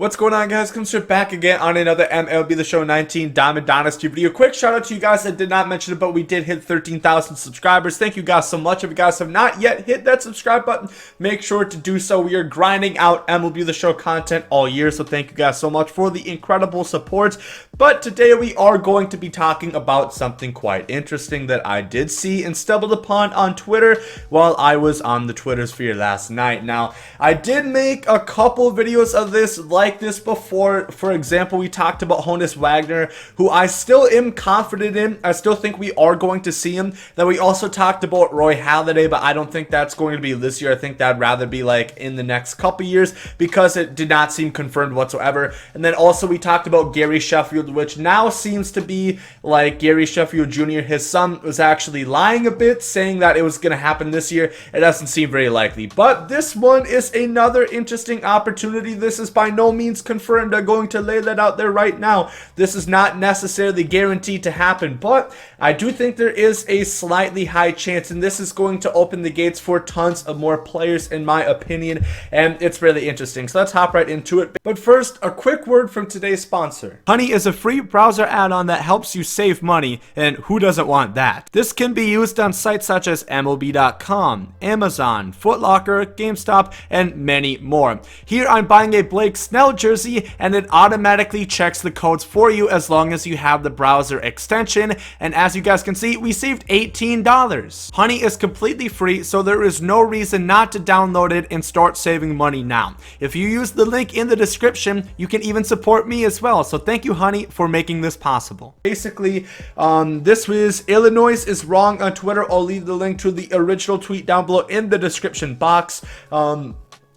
What's going on, guys? Gomes back again on another MLB The Show 19 Diamond Dynasty video. Quick shout out to you guys. I did not mention it, but we did hit 13,000 subscribers. Thank you guys so much. If you guys have not yet hit that subscribe button, make sure to do so. We are grinding out MLB The Show content all year, so thank you guys so much for the incredible support. But today we are going to be talking about something quite interesting that I did see and stumbled upon on Twitter while I was on the Twitter sphere last night. Now, I did make a couple videos of this like this before. For example, we talked about Honus Wagner, who I still am confident in. I still think we are going to see him. Then we also talked about Roy Halladay, but I don't think that's going to be this year. I think that'd rather be like in the next couple years because it did not seem confirmed whatsoever. And then also we talked about Gary Sheffield, which now seems to be like Gary Sheffield Jr. His son was actually lying a bit, saying that it was going to happen this year. It doesn't seem very likely, but this one is another interesting opportunity. This is by no means confirmed. I'm going to lay that out there right now. This is not necessarily guaranteed to happen, but I do think there is a slightly high chance, and this is going to open the gates for tons of more players in my opinion, and it's really interesting. So let's hop right into it. But first, a quick word from today's sponsor. Honey is a free browser add-on that helps you save money, and who doesn't want that? This can be used on sites such as MLB.com, Amazon, Foot Locker, GameStop, and many more. Here I'm buying a Blake Snell jersey, and it automatically checks the codes for you as long as you have the browser extension, and as you guys can see, we saved $18. Honey is completely free, so there is no reason not to download it and start saving money now. If you use the link in the description, you can even support me as well, so thank you, Honey, for making this possible. Basically, this was Illinois is wrong on Twitter. I'll leave the link to the original tweet down below in the description box.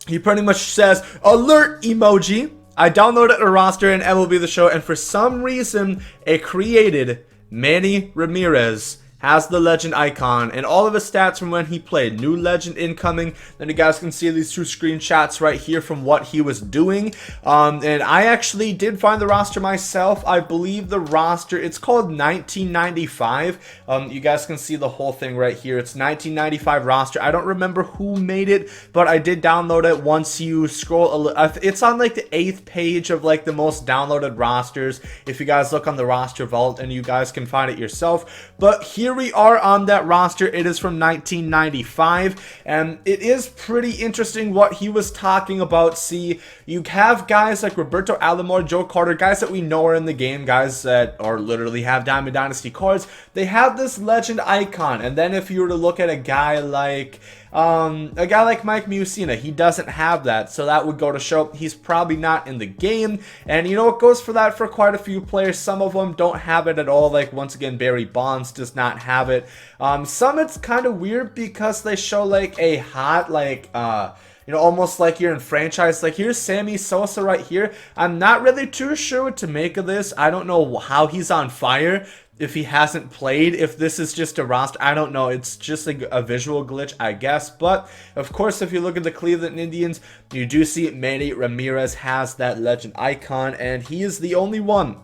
He pretty much says, alert emoji. I downloaded a roster in MLB The Show, and for some reason, it created Manny Ramirez has the legend icon and all of his stats from when he played. New legend incoming. Then you guys can see these two screenshots right here from what he was doing. And I actually did find the roster myself. I believe the roster, it's called 1995. You guys can see the whole thing right here. It's 1995 roster. I don't remember who made it, but I did download it. Once you scroll, it's on like the 8th page of like the most downloaded rosters. If you guys look on the roster vault, and you guys can find it yourself. But here we are on that roster. It is from 1995, and it is pretty interesting what he was talking about. See, you have guys like Roberto Alomar, Joe Carter, guys that we know are in the game, guys that are literally have Diamond Dynasty cards. They have this legend icon, and then if you were to look at a guy like Mike Musina, he doesn't have that, so that would go to show he's probably not in the game. And you know, it goes for that for quite a few players. Some of them don't have it at all, like once again Barry Bonds does not have it. Some it's kind of weird because they show like a hot like you know, almost like you're in franchise. Like here's Sammy Sosa right here. I'm not really too sure what to make of this. I don't know how he's on fire if he hasn't played, if this is just a roster. I don't know. It's just like a visual glitch, I guess. But of course, if you look at the Cleveland Indians, you do see Manny Ramirez has that legend icon, and he is the only one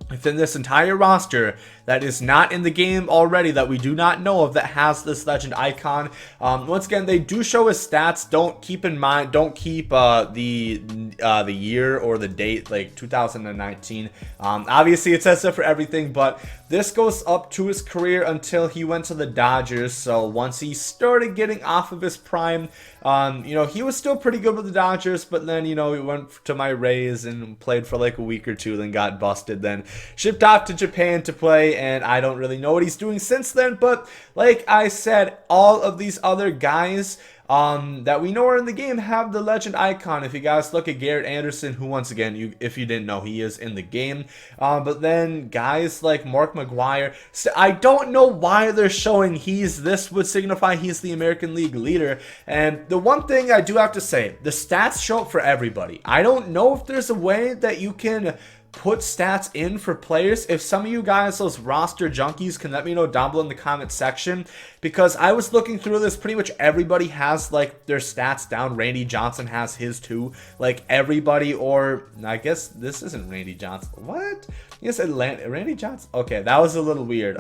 within this entire roster that is not in the game already, that we do not know of, that has this legend icon. Once again, they do show his stats. Don't keep the year or the date, like 2019. Obviously it says that for everything, but this goes up to his career until he went to the Dodgers. So once he started getting off of his prime, you know, he was still pretty good with the Dodgers, but then, you know, he went to my Rays and played for like a week or two, then got busted, then shipped off to Japan to play, and I don't really know what he's doing since then. But like I said, all of these other guys that we know are in the game have the legend icon. If you guys look at Garrett Anderson, who once again, if you didn't know, he is in the game. But then guys like Mark McGwire, I don't know why they're showing this would signify he's the American League leader. And the one thing I do have to say, the stats show up for everybody. I don't know if there's a way that you can put stats in for players. If some of you guys, those roster junkies, can let me know down below in the comment section, because I was looking through this, pretty much everybody has like their stats down. Randy Johnson has his too, like everybody, or I guess this isn't Randy Johnson. What? Yes, Randy Johnson. Okay, that was a little weird.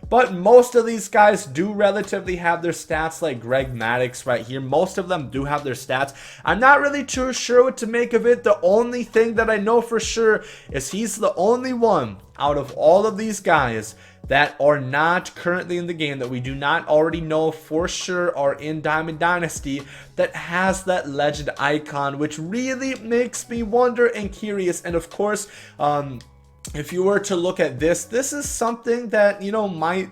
But most of these guys do relatively have their stats, like Greg Maddux right here. Most of them do have their stats. I'm not really too sure what to make of it. The only thing that I know for sure is he's the only one out of all of these guys that are not currently in the game, that we do not already know for sure are in Diamond Dynasty, that has that legend icon, which really makes me wonder and curious. And of course, if you were to look at this is something that, you know, might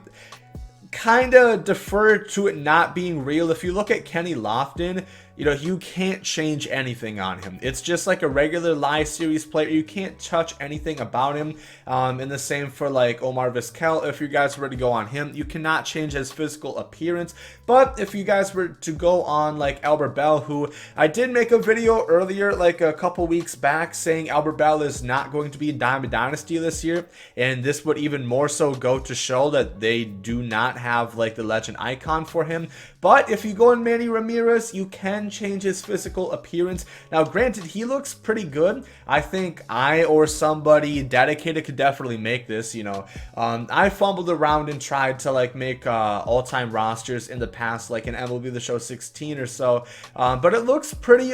kind of defer to it not being real. If you look at Kenny Lofton, you know, you can't change anything on him. It's just like a regular live series player. You can't touch anything about him. And the same for like Omar Vizquel. If you guys were to go on him, you cannot change his physical appearance. But if you guys were to go on like Albert Bell, who I did make a video earlier, like a couple weeks back, saying Albert Bell is not going to be in Diamond Dynasty this year. And this would even more so go to show that they do not have like the legend icon for him. But if you go on Manny Ramirez, you can change his physical appearance. Now, granted, he looks pretty good. I think I or somebody dedicated could definitely make this, you know. I fumbled around and tried to like make all-time rosters in the past, like in MLB The Show 16 or so. But it looks pretty,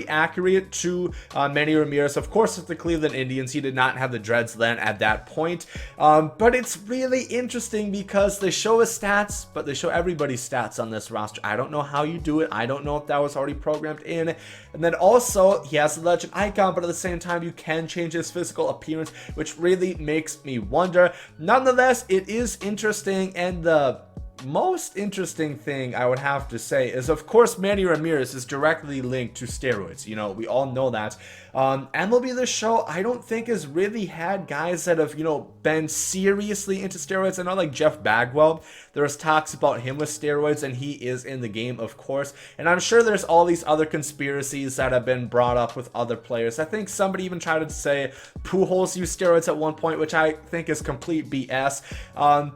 accurate to Manny Ramirez. Of course, with the Cleveland Indians, he did not have the dreads then at that point. But it's really interesting because they show his stats, but they show everybody's stats on this roster. I don't know how you do it. I don't know if that was already programmed in. And then also, he has the legend icon, but at the same time, you can change his physical appearance, which really makes me wonder. Nonetheless, it is interesting, and the most interesting thing I would have to say is, of course, Manny Ramirez is directly linked to steroids. You know, we all know that. MLB The Show, I don't think has really had guys that have, you know, been seriously into steroids. I know like Jeff Bagwell, there's talks about him with steroids, and he is in the game, of course. And I'm sure there's all these other conspiracies that have been brought up with other players. I think somebody even tried to say Pujols used steroids at one point, which I think is complete BS.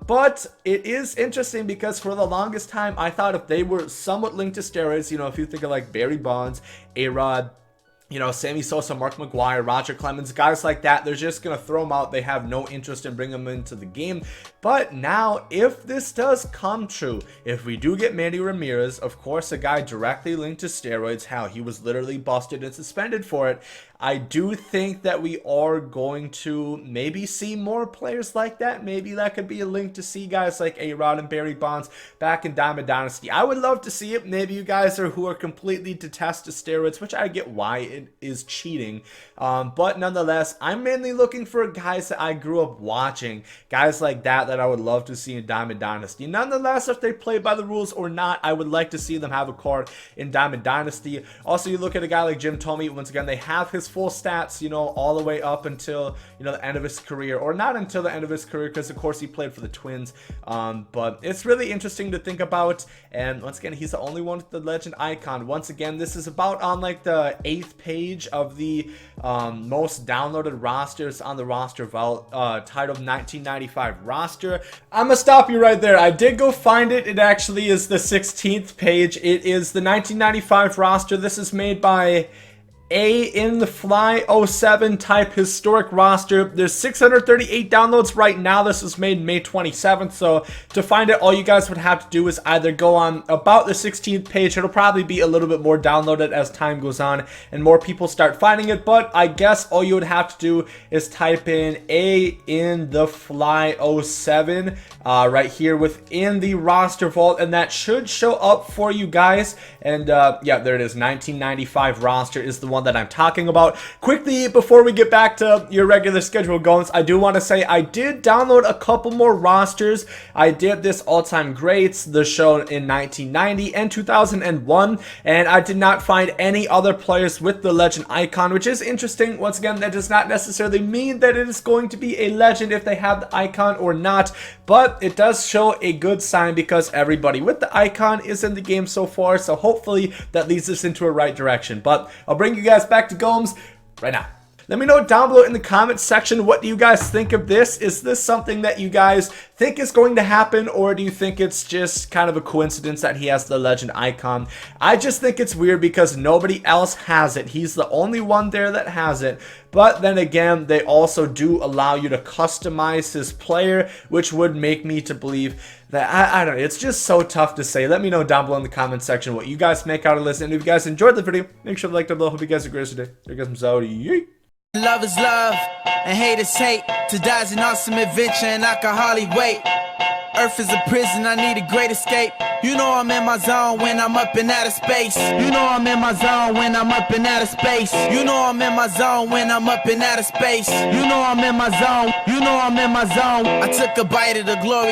But it is interesting because for the longest time, I thought if they were somewhat linked to steroids, you know, if you think of like Barry Bonds, A-Rod, you know, Sammy Sosa, Mark McGwire, Roger Clemens, guys like that, they're just going to throw them out. They have no interest in bringing them into the game. But now, if this does come true, if we do get Manny Ramirez, of course, a guy directly linked to steroids, how he was literally busted and suspended for it, I do think that we are going to maybe see more players like that. Maybe that could be a link to see guys like A-Rod and Barry Bonds back in Diamond Dynasty. I would love to see it. Maybe you guys who are completely detest to steroids, which I get why it is cheating. But nonetheless, I'm mainly looking for guys that I grew up watching. Guys like that I would love to see in Diamond Dynasty. Nonetheless, if they play by the rules or not, I would like to see them have a card in Diamond Dynasty. Also, you look at a guy like Jim Thome. Once again, they have his full stats, you know, all the way up until, you know, the end of his career, or not until the end of his career, because of course he played for the Twins. But it's really interesting to think about. And once again, he's the only one with the legend icon. Once again, this is about on like the 8th page of the most downloaded rosters on the roster vault, titled 1995 roster. I'm gonna stop you right there. I did go find it. It actually is the 16th page. It is the 1995 roster. This is made by In the Fly 07 type historic roster. There's 638 downloads right now. This was made May 27th. So to find it, all you guys would have to do is either go on about the 16th page. It'll probably be a little bit more downloaded as time goes on and more people start finding it. But I guess all you would have to do is type in In the Fly 07 right here within the roster vault, and that should show up for you guys. And yeah, there it is. 1995 roster is the one that I'm talking about. Quickly, before we get back to your regular schedule, Gomes, I do want to say I did download a couple more rosters. I did this all-time greats, the show in 1990 and 2001, and I did not find any other players with the legend icon, which is interesting. Once again, that does not necessarily mean that it is going to be a legend if they have the icon or not, but it does show a good sign because everybody with the icon is in the game so far, so hopefully that leads us into a right direction. But I'll bring you guys back to Gomes right now. Let me know down below in the comments section, what do you guys think of this? Is this something that you guys think is going to happen, or do you think it's just kind of a coincidence that he has the legend icon? I just think it's weird because nobody else has it. He's the only one there that has it. But then again, they also do allow you to customize his player, which would make me to believe that, I don't know, it's just so tough to say. Let me know down below in the comment section what you guys make out of this. And if you guys enjoyed the video, make sure to like down below. Hope you guys have a great day. There goes some Saudi. Love is love, and hate is hate. To die is an awesome adventure, and I can hardly wait. Earth is a prison, I need a great escape. You know I'm in my zone when I'm up in outer space. You know I'm in my zone when I'm up in outer space. You know I'm in my zone when I'm up in outer space. You know I'm in my zone. You know I'm in my zone. I took a bite of the glory.